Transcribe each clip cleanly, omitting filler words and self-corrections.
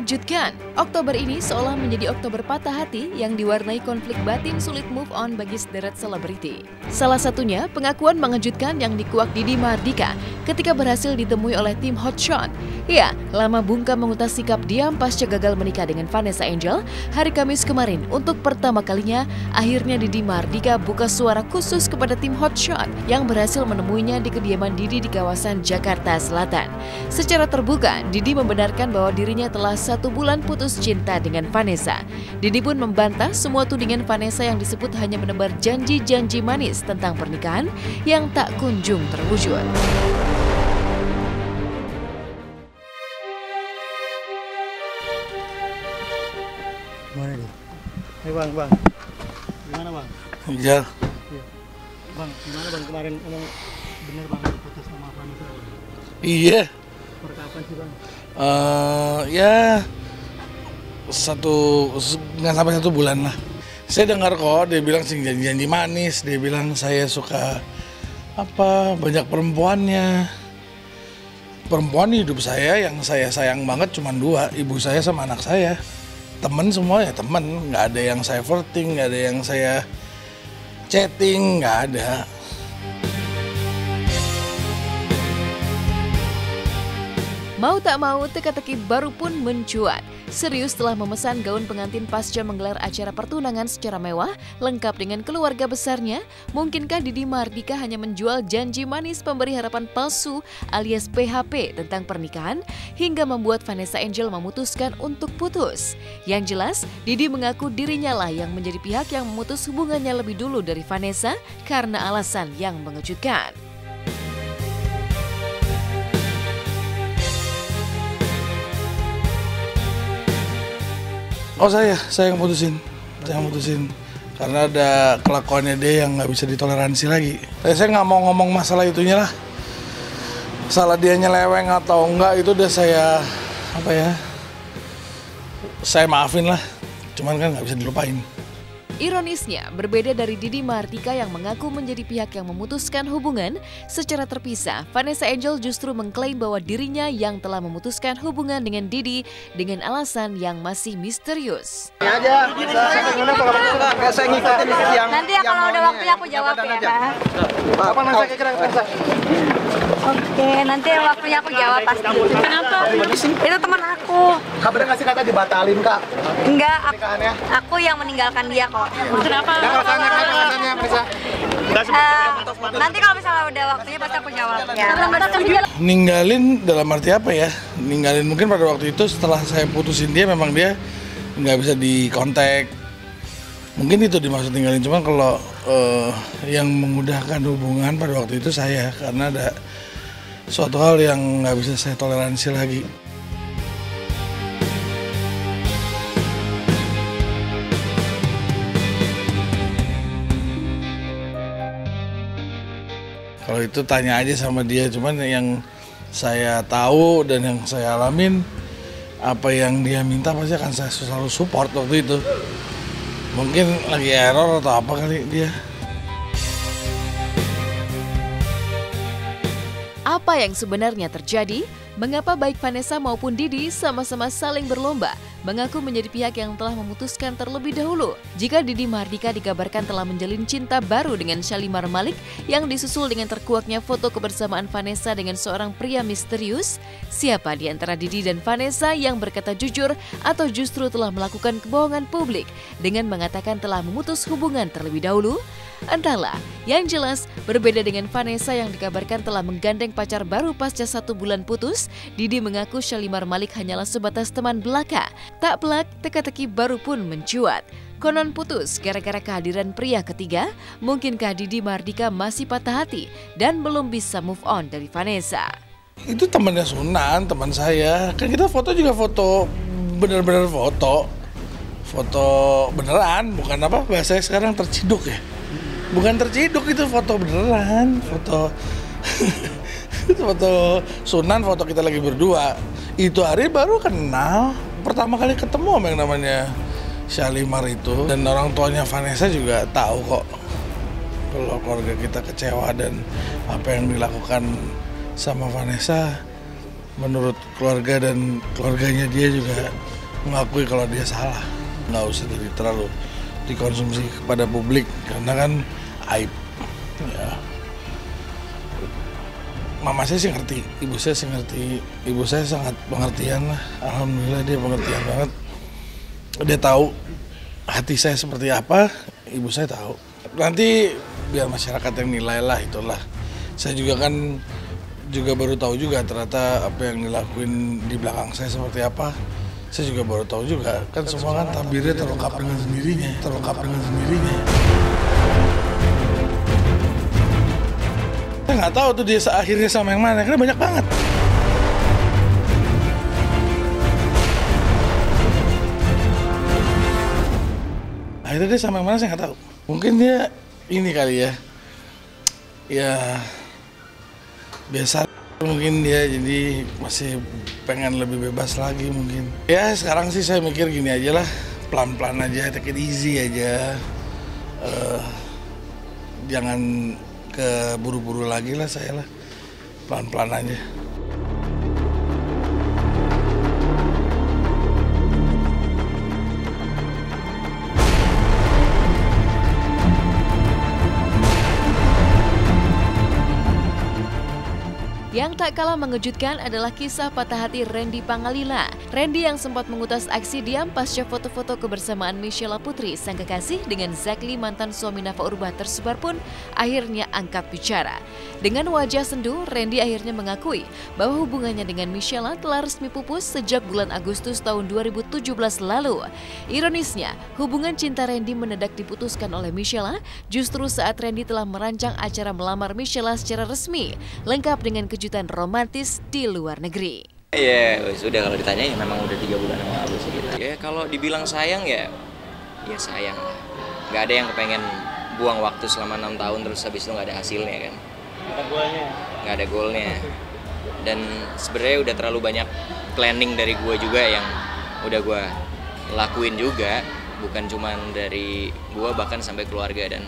Mengejutkan, Oktober ini seolah menjadi Oktober patah hati yang diwarnai konflik batin sulit move on bagi sederet selebriti. Salah satunya pengakuan mengejutkan yang dikuak Didi Mahardika ketika berhasil ditemui oleh tim Hotshot. Ya, lama bungkam mengutas sikap diam pasca gagal menikah dengan Vanessa Angel hari Kamis kemarin. Untuk pertama kalinya, akhirnya Didi Mahardika buka suara khusus kepada tim Hotshot yang berhasil menemuinya di kediaman Didi di kawasan Jakarta Selatan. Secara terbuka, Didi membenarkan bahwa dirinya telah 1 bulan putus cinta dengan Vanessa. Didi pun membantah semua tudingan Vanessa yang disebut hanya menebar janji-janji manis tentang pernikahan yang tak kunjung terwujud. Gimana nih? Bang. Gimana bang? Iya. Bang, gimana bang kemarin emang bener bang putus sama Vanessa? Iya. Kapan sih bang? Ya nggak sampai 1 bulan lah. Saya dengar kok dia bilang sih janji-janji manis. Dia bilang saya suka banyak perempuannya. Perempuan di hidup saya yang saya sayang banget cuma 2, ibu saya sama anak saya. Temen semua ya temen, nggak ada yang saya flirting, nggak ada yang saya chatting, nggak ada. Mau tak mau, teka-teki baru pun mencuat. Serius telah memesan gaun pengantin pasca menggelar acara pertunangan secara mewah, lengkap dengan keluarga besarnya. Mungkinkah Didi Mahardika hanya menjual janji manis pemberi harapan palsu alias PHP tentang pernikahan, hingga membuat Vanessa Angel memutuskan untuk putus? Yang jelas, Didi mengaku dirinya lah yang menjadi pihak yang memutus hubungannya lebih dulu dari Vanessa karena alasan yang mengejutkan. Oh saya yang putusin. Karena ada kelakuannya dia yang nggak bisa ditoleransi lagi. Saya nggak mau ngomong masalah itunya lah. Salah dia nyeleweng atau enggak itu udah saya maafin lah. Cuman kan nggak bisa dilupain. Ironisnya, berbeda dari Didi Mahardika yang mengaku menjadi pihak yang memutuskan hubungan, secara terpisah, Vanessa Angel justru mengklaim bahwa dirinya yang telah memutuskan hubungan dengan Didi dengan alasan yang masih misterius. Saya ngikutin yang nanti ya kalau udah waktunya aku jawab ya. Kapan saya kira Oke, nanti waktunya aku jawab pasti. Kenapa? Itu teman aku. Kabarnya nggak sih kata dibatalin kak? Enggak, aku yang meninggalkan dia kok. Kenapa? Nanti kalau misalnya udah waktunya pasti aku jawab ya. Ninggalin dalam arti apa ya? Ninggalin mungkin pada waktu itu setelah saya putusin dia memang dia nggak bisa dikontak. Mungkin itu dimaksud ninggalin, cuman kalau yang memudahkan hubungan pada waktu itu saya, karena ada suatu hal yang nggak bisa saya toleransi lagi. Kalau itu tanya aja sama dia, cuman yang saya tahu dan yang saya alamin, apa yang dia minta pasti akan saya selalu support waktu itu. Mungkin lagi error atau apa kali dia. Apa yang sebenarnya terjadi? Mengapa baik Vanessa maupun Didi sama-sama saling berlomba mengaku menjadi pihak yang telah memutuskan terlebih dahulu? Jika Didi Mahardika dikabarkan telah menjalin cinta baru dengan Shalimar Malik yang disusul dengan terkuaknya foto kebersamaan Vanessa dengan seorang pria misterius, siapa di antara Didi dan Vanessa yang berkata jujur atau justru telah melakukan kebohongan publik dengan mengatakan telah memutus hubungan terlebih dahulu? Entahlah, yang jelas berbeda dengan Vanessa yang dikabarkan telah menggandeng pacar baru pasca 1 bulan putus, Didi mengaku Shalimar Malik hanyalah sebatas teman belaka. Tak pelak, teka-teki baru pun mencuat. Konon putus gara-gara kehadiran pria ketiga, mungkinkah Didi Mahardika masih patah hati dan belum bisa move on dari Vanessa? Itu temannya Sunan, teman saya. Kan kita foto juga foto bener-bener foto beneran, bukan apa bahasanya sekarang terciduk ya. Bukan terciduk, itu foto beneran, foto Sunan, foto kita lagi berdua. Itu hari baru kenal, pertama kali ketemu sama yang namanya Shalimar itu. Dan orang tuanya Vanessa juga tahu kok kalau keluarga kita kecewa dan apa yang dilakukan sama Vanessa menurut keluarga dan keluarganya dia juga mengakui kalau dia salah. Nggak usah terlalu dikonsumsi kepada publik karena kan aib. Ya. Mama saya sih ngerti, ibu saya sih ngerti, ibu saya sangat pengertian lah. Alhamdulillah dia pengertian banget. Dia tahu hati saya seperti apa, ibu saya tahu. Nanti biar masyarakat yang nilai lah itulah. Saya juga kan baru tahu juga ternyata apa yang dilakuin di belakang saya seperti apa. Saya juga baru tahu juga, kan semua kan tabirnya terungkap dengan sendirinya. Saya nggak tahu tuh dia akhirnya sama yang mana, karena banyak banget. Akhirnya dia sama yang mana saya nggak tahu. Mungkin dia ini kali ya, ya biasa mungkin dia jadi masih pengen lebih bebas lagi mungkin. Ya sekarang sih saya mikir gini aja lah, pelan-pelan aja, take it easy aja. Jangan keburu-buru lagi lah saya lah, pelan-pelan aja. Yang tak kalah mengejutkan adalah kisah patah hati Randy Pangalila. Randy yang sempat mengutas aksi diam pasca foto-foto kebersamaan Michela Putri, sang kekasih dengan Zakly mantan suami Nafa Urbah tersebar pun akhirnya angkat bicara. Dengan wajah sendu, Randy akhirnya mengakui bahwa hubungannya dengan Michela telah resmi pupus sejak bulan Agustus tahun 2017 lalu. Ironisnya, hubungan cinta Randy mendadak diputuskan oleh Michela justru saat Randy telah merancang acara melamar Michela secara resmi, lengkap dengan kejutan romantis di luar negeri. Ya sudah, kalau ditanya ya memang udah 3 bulan yang lalu sih gitu. Ya kalau dibilang sayang ya sayang lah. Nggak ada yang kepengen buang waktu selama 6 tahun terus habis itu nggak ada hasilnya kan. Nggak ada goalnya. Dan sebenarnya udah terlalu banyak planning dari gue juga yang udah gue lakuin juga. Bukan cuman dari gue, bahkan sampai keluarga dan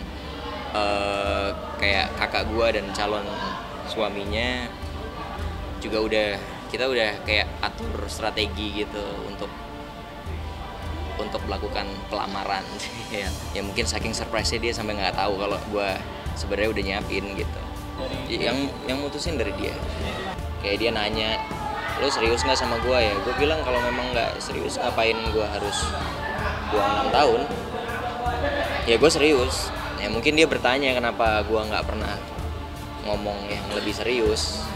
kayak kakak gue dan calon suaminya juga kita udah kayak atur strategi gitu untuk melakukan pelamaran. Ya mungkin saking surprise-nya dia sampai nggak tahu kalau gue sebenarnya udah nyiapin gitu. Yang mutusin dari dia. Kayak dia nanya, lo serius nggak sama gue ya? Gue bilang kalau memang nggak serius ngapain gue harus buang 6 tahun? Ya gue serius. Ya mungkin dia bertanya kenapa gue nggak pernah ngomong yang lebih serius.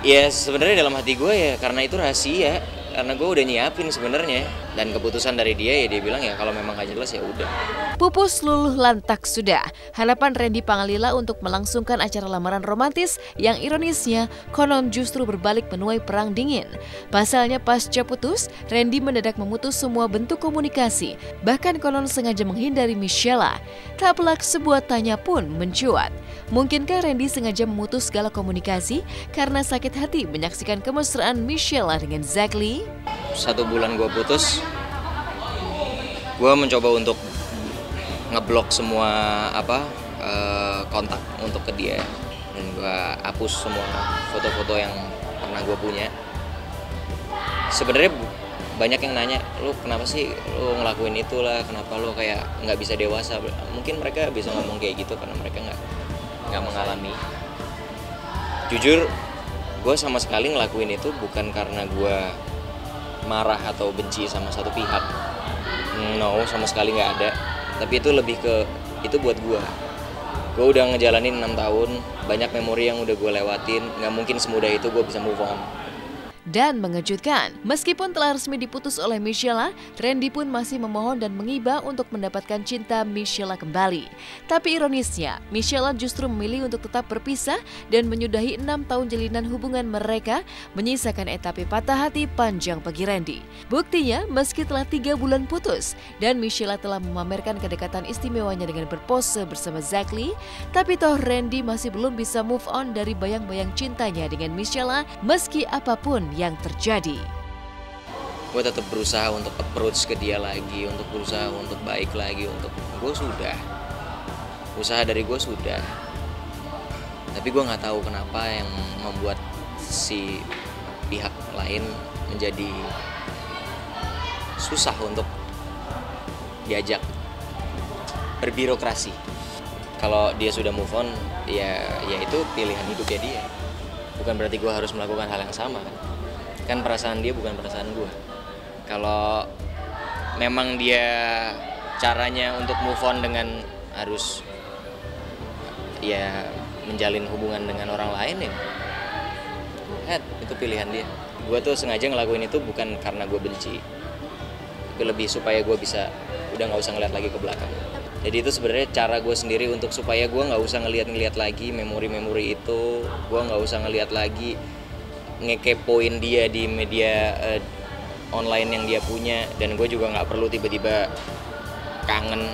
Ya sebenarnya dalam hati gue ya karena itu rahasia, karena gue udah nyiapin sebenarnya. Dan keputusan dari dia ya dia bilang ya kalau memang gak jelas ya udah. Pupus luluh lantak sudah. Harapan Randy Pangalila untuk melangsungkan acara lamaran romantis yang ironisnya konon justru berbalik menuai perang dingin. Pasalnya pasca putus, Randy mendadak memutus semua bentuk komunikasi. Bahkan konon sengaja menghindari Michela. Tak pelak sebuah tanya pun mencuat. Mungkinkah Randy sengaja memutus segala komunikasi karena sakit hati menyaksikan kemesraan Michela dengan Zakly? 1 bulan gue putus, gue mencoba untuk ngeblok semua kontak untuk ke dia, dan gue hapus semua foto-foto yang pernah gue punya. Sebenarnya banyak yang nanya, lu kenapa sih lu ngelakuin itu lah, kenapa lu kayak nggak bisa dewasa? Mungkin mereka bisa ngomong kayak gitu karena mereka nggak mengalami. Jujur, gue sama sekali ngelakuin itu bukan karena gue marah atau benci sama satu pihak. No, sama sekali nggak ada. Tapi itu lebih ke, itu buat gue. Gue udah ngejalanin 6 tahun, banyak memori yang udah gue lewatin. Nggak mungkin semudah itu gue bisa move on. Dan mengejutkan, meskipun telah resmi diputus oleh Michela, Randy pun masih memohon dan mengiba untuk mendapatkan cinta Michela kembali. Tapi ironisnya, Michela justru memilih untuk tetap berpisah dan menyudahi 6 tahun jalinan hubungan mereka, menyisakan etape patah hati panjang bagi Randy. Buktinya, meski telah 3 bulan putus, dan Michela telah memamerkan kedekatan istimewanya dengan berpose bersama Zakly, tapi toh Randy masih belum bisa move on dari bayang-bayang cintanya dengan Michela, meski apapun yang terjadi. Gue tetap berusaha untuk approach ke dia lagi, untuk berusaha untuk baik lagi, usaha dari gue sudah. Tapi gue nggak tahu kenapa yang membuat si pihak lain menjadi susah untuk diajak berbirokrasi. Kalau dia sudah move on, ya itu pilihan hidupnya dia. Bukan berarti gue harus melakukan hal yang sama kan. Kan perasaan dia bukan perasaan gue. Kalau memang dia caranya untuk move on dengan harus ya menjalin hubungan dengan orang lain, ya itu pilihan dia. Gue tuh sengaja ngelakuin itu bukan karena gue benci, lebih supaya gue bisa udah nggak usah ngeliat lagi ke belakang. Jadi itu sebenarnya cara gue sendiri untuk supaya gue nggak usah ngeliat lagi memori-memori itu, gue nggak usah ngeliat lagi ngekepoin dia di media online yang dia punya, dan gue juga nggak perlu tiba-tiba kangen.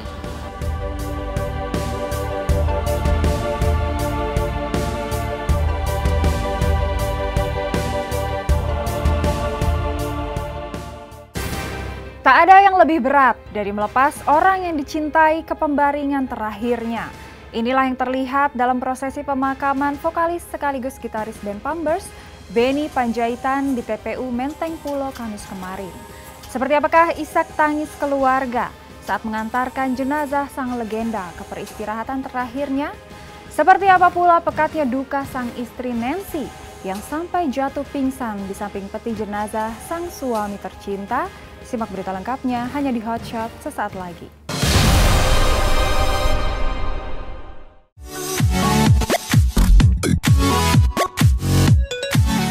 Tak ada yang lebih berat dari melepas orang yang dicintai ke pembaringan terakhirnya. Inilah yang terlihat dalam prosesi pemakaman vokalis sekaligus gitaris band Pampers, Benny Panjaitan di TPU Menteng Pulo Kamis kemarin. Seperti apakah isak tangis keluarga saat mengantarkan jenazah sang legenda ke peristirahatan terakhirnya? Seperti apa pula pekatnya duka sang istri Nancy yang sampai jatuh pingsan di samping peti jenazah sang suami tercinta? Simak berita lengkapnya hanya di Hot Shot sesaat lagi.